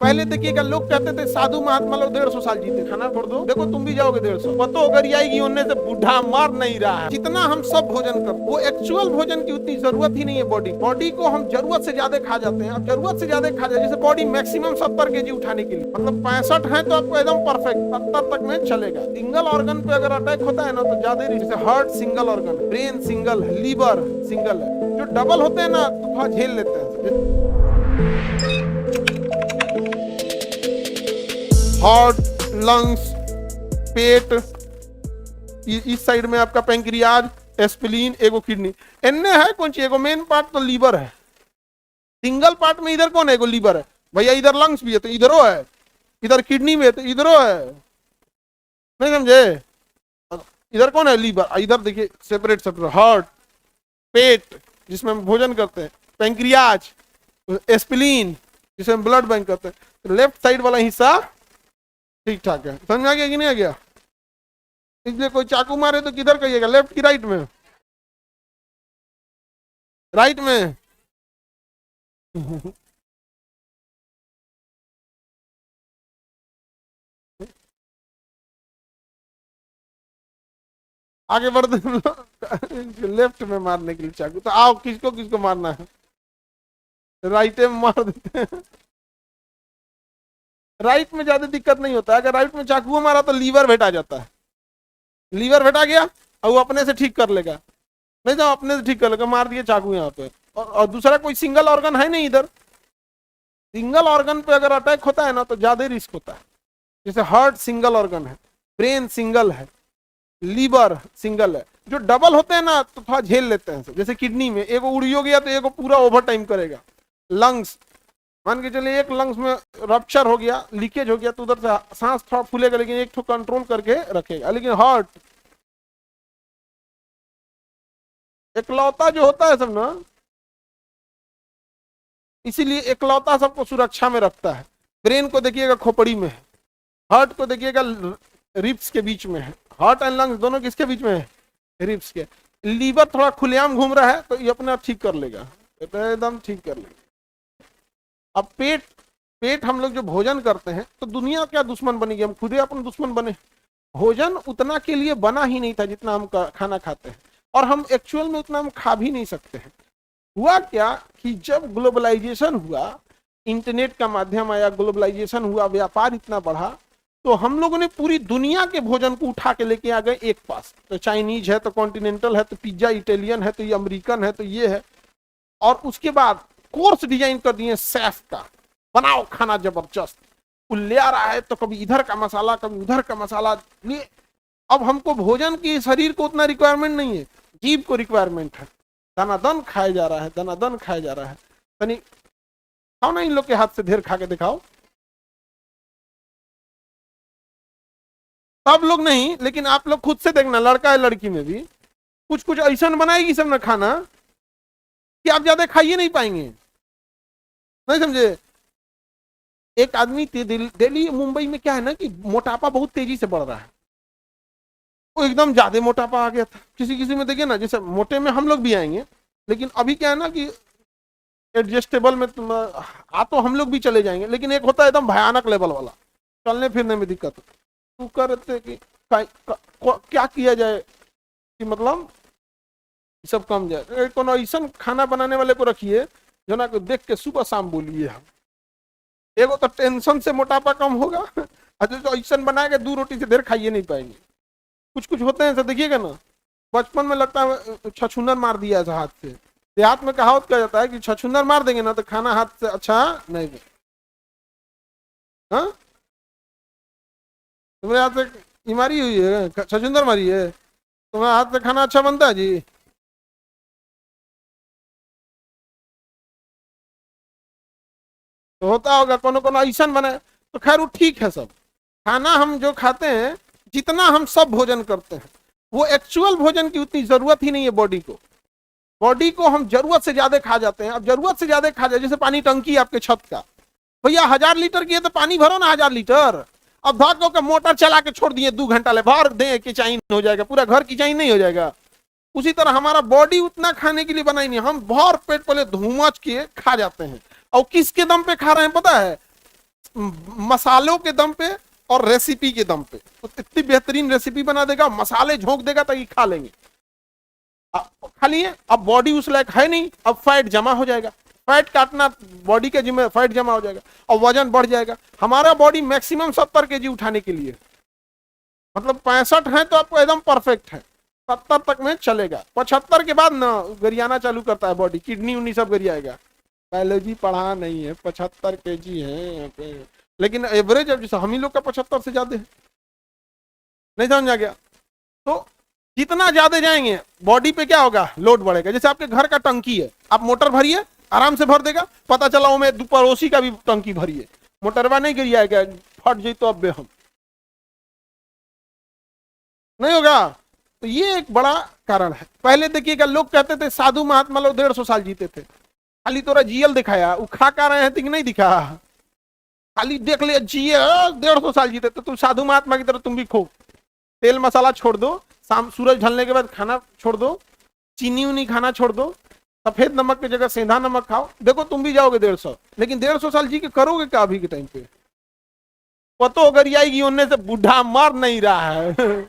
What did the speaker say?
पहले देखिएगा लोग कहते थे साधु महात्मा लोग 150 साल जीते, खाना छोड़ दो, देखो तुम भी जाओगे 150। पतो अगर आएगी उनने से बूढ़ा मर नहीं रहा है। जितना हम सब भोजन करते, वो एक्चुअल भोजन की उतनी जरूरत ही नहीं है। बॉडी को हम जरूरत से ज्यादा खा जाते हैं। अब जरूरत से ज्यादा खा जाए, जैसे बॉडी मैक्सिमम 70 केजी उठाने के लिए, मतलब 65 है तो आपको एकदम परफेक्ट 70 तक में चलेगा। सिंगल ऑर्गन पे अगर अटैक होता है ना तो ज्यादा, जैसे heart single organ, brain single है, लीवर सिंगल है। जो डबल होते हैं ना तो थोड़ा झेल लेते हैं। हार्ट, लंग्स, पेट, इस साइड में आपका पैंक्रियाज, एस्प्लीन, एगो किडनी, एन्ने है कौन सी, एगो मेन पार्ट तो लीवर है। सिंगल पार्ट में इधर कौन है, एगो लीवर है भैया, इधर लंग्स भी है तो इधरो है, इधर किडनी में है तो इधरो है, नहीं समझे। इधर कौन है, लीवर, इधर देखिए सेपरेट सेपरेट, हार्ट, पेट जिसमें हम भोजन करते हैं, पैंक्रियाज, एस्प्लीन जिसमें हम ब्लड बैंक करते हैं। लेफ्ट साइड वाला हिस्सा ठीक ठाक है, समझ में आ गया कि नहीं आ गया। इसलिए कोई चाकू मारे तो किधर कहिएगा, लेफ्ट की राइट में, राइट में। आगे बढ़ते हम लोग लेफ्ट में मारने के लिए चाकू, तो आओ किसको किसको मारना है, राइट में मार देते हैं। राइट में ज्यादा दिक्कत नहीं होता है, अगर राइट में चाकू मारा तो लीवर भेटा जाता है, लीवर भेटा गया और वो अपने से ठीक कर लेगा, नहीं तो अपने से ठीक कर लेगा, मार दिए चाकू यहाँ पे। और दूसरा कोई सिंगल ऑर्गन है नहीं इधर। सिंगल ऑर्गन पे अगर अटैक होता है ना तो ज्यादा रिस्क होता है। जैसे हार्ट सिंगल ऑर्गन है, ब्रेन सिंगल है, लीवर सिंगल है। जो डबल होते हैं ना तो थोड़ा झेल लेते हैं। जैसे किडनी में एगो उड़ी हो गया तो एगो पूरा ओवर टाइम करेगा। लंग्स, मान के चलिए एक लंग्स में रप्चर हो गया, लीकेज हो गया तो उधर से सांस थोड़ा फूलेगा, लेकिन एक तो कंट्रोल करके रखेगा। लेकिन हार्ट एकलौता जो होता है सब ना, इसीलिए एकलौता सबको सुरक्षा में रखता है। ब्रेन को देखिएगा खोपड़ी में है, हार्ट को देखिएगा रिब्स के बीच में है। हार्ट एंड लंग्स दोनों किसके बीच में है, रिब्स के। लीवर थोड़ा खुलेआम घूम रहा है तो ये अपने आप ठीक कर लेगा, एकदम ठीक कर लेगा। अब पेट, पेट हम लोग जो भोजन करते हैं तो दुनिया क्या दुश्मन बनी गई, हम खुद ही अपने दुश्मन बने। भोजन उतना के लिए बना ही नहीं था जितना हम खाना खाते हैं, और हम एक्चुअल में उतना हम खा भी नहीं सकते हैं। हुआ क्या कि जब ग्लोबलाइजेशन हुआ, इंटरनेट का माध्यम आया, ग्लोबलाइजेशन हुआ, व्यापार इतना बढ़ा, तो हम लोगों ने पूरी दुनिया के भोजन को उठा के लेके आ गए एक पास। तो चाइनीज है तो कॉन्टिनेंटल है तो पिज्जा, इटालियन है तो ये अमेरिकन है तो ये है। और उसके बाद कोर्स डिजाइन कर दिए शेफ का, बनाओ खाना जबरदस्त। वो ले आ रहा है तो कभी इधर का मसाला कभी उधर का मसाला लिए। अब हमको भोजन की शरीर को उतना रिक्वायरमेंट नहीं है, जीभ को रिक्वायरमेंट है। दनादन खाया जा रहा है, दनादन खाया जा रहा है। तनी खाओ ना, इन लोग के हाथ से ढेर खा के दिखाओ। सब लोग नहीं, लेकिन आप लोग खुद से देखना, लड़का है लड़की में भी कुछ कुछ ऐसा बनाएगी सब ना खाना कि आप ज्यादा खाइए नहीं पाएंगे, नहीं समझे। एक आदमी दिल्ली मुंबई में क्या है ना कि मोटापा बहुत तेजी से बढ़ रहा है, वो एकदम ज्यादा मोटापा आ गया था। किसी किसी में देखिए ना, जैसे मोटे में हम लोग भी आएंगे, लेकिन अभी क्या है ना कि एडजस्टेबल में आ तो हम लोग भी चले जाएंगे, लेकिन एक होता है एकदम भयानक लेवल वाला, चलने फिरने में दिक्कत। तो करते कि क्या किया जाए कि मतलब सब कम जाए। कोनो ऐसा खाना बनाने वाले को रखिए जो ना को देख के सुबह शाम बोलिए हम, एगो तो टेंशन से मोटापा कम होगा, जो ऐसा बनाएगा 2 रोटी से देर खाइए नहीं पाएंगे। कुछ कुछ होते हैं, देखिएगा ना, बचपन में लगता है छछूंदर मार दिया है हाथ से। देहात में कहावत किया जाता है कि छछूंदर मार देंगे ना तो खाना हाथ से अच्छा नहीं दे। हाँ, तुम्हारे हाथ से मारी हुई है, छछूंदर मारी है, तुम्हारे हाथ से खाना अच्छा बनता है जी। तो होता होगा कोनो कोनो ऐसा बने, तो खैर वो ठीक है। सब खाना हम जो खाते हैं, जितना हम सब भोजन करते हैं, वो एक्चुअल भोजन की उतनी जरूरत ही नहीं है बॉडी को। बॉडी को हम जरूरत से ज्यादा खा जाते हैं। अब जरूरत से ज्यादा खा जाए, जैसे पानी टंकी आपके छत का, भैया 1000 लीटर की है तो पानी भरो ना 1000 लीटर। अब भागो का मोटर चला के छोड़ दिए 2 घंटा ले, भर दे कि चाइन हो जाएगा, पूरा घर की चाइन नहीं हो जाएगा। उसी तरह हमारा बॉडी उतना खाने के लिए बना ही नहीं, हम भर पेट पहले धूमच के खा जाते हैं। और किसके दम पे खा रहे हैं पता है, मसालों के दम पे और रेसिपी के दम पे। तो इतनी बेहतरीन रेसिपी बना देगा, मसाले झोंक देगा ताकि खा लेंगे। खा लिए, अब बॉडी उस लायक है नहीं, अब फैट जमा हो जाएगा, फैट काटना बॉडी के जिम्मे, फैट जमा हो जाएगा और वजन बढ़ जाएगा। हमारा बॉडी मैक्सिमम 70 केजी उठाने के लिए, मतलब 65 है तो आपको एकदम परफेक्ट है, 70 तक में चलेगा। 75 के बाद ना गरियाना चालू करता है बॉडी, किडनी उन्नी सब गरियाएगा। बायोलॉजी पढ़ा नहीं है, 75 केजी है यहाँ पे, लेकिन एवरेज अब जैसे हम ही लोग का 75 से ज्यादा है, नहीं समझ आ गया। तो जितना ज्यादा जाएंगे बॉडी पे क्या होगा, लोड बढ़ेगा। जैसे आपके घर का टंकी है, आप मोटर भरिए आराम से भर देगा, पता चला वो में पड़ोसी का भी टंकी भरिए, मोटरवा नहीं गिरिएगा, फट जाए तो अब हम नहीं होगा। तो ये एक बड़ा कारण है। पहले देखिएगा लोग कहते थे साधु महात्मा लोग 150 साल जीते थे, खाली तोरा जीएल दिखाया, वो खा का रहे हैं कि नहीं दिखा, खाली देख लिया जिए 150 साल जीते, तो तुम साधु महात्मा की तरह तुम भी खो। तेल मसाला छोड़ दो, शाम सूरज ढलने के बाद खाना छोड़ दो, चीनी उनी खाना छोड़ दो, सफेद नमक की जगह सेंधा नमक खाओ, देखो तुम भी जाओगे 150। लेकिन 150 साल जी के करोगे क्या अभी के टाइम पे? पतो गरियाएगी उनने से, बूढ़ा मर नहीं रहा है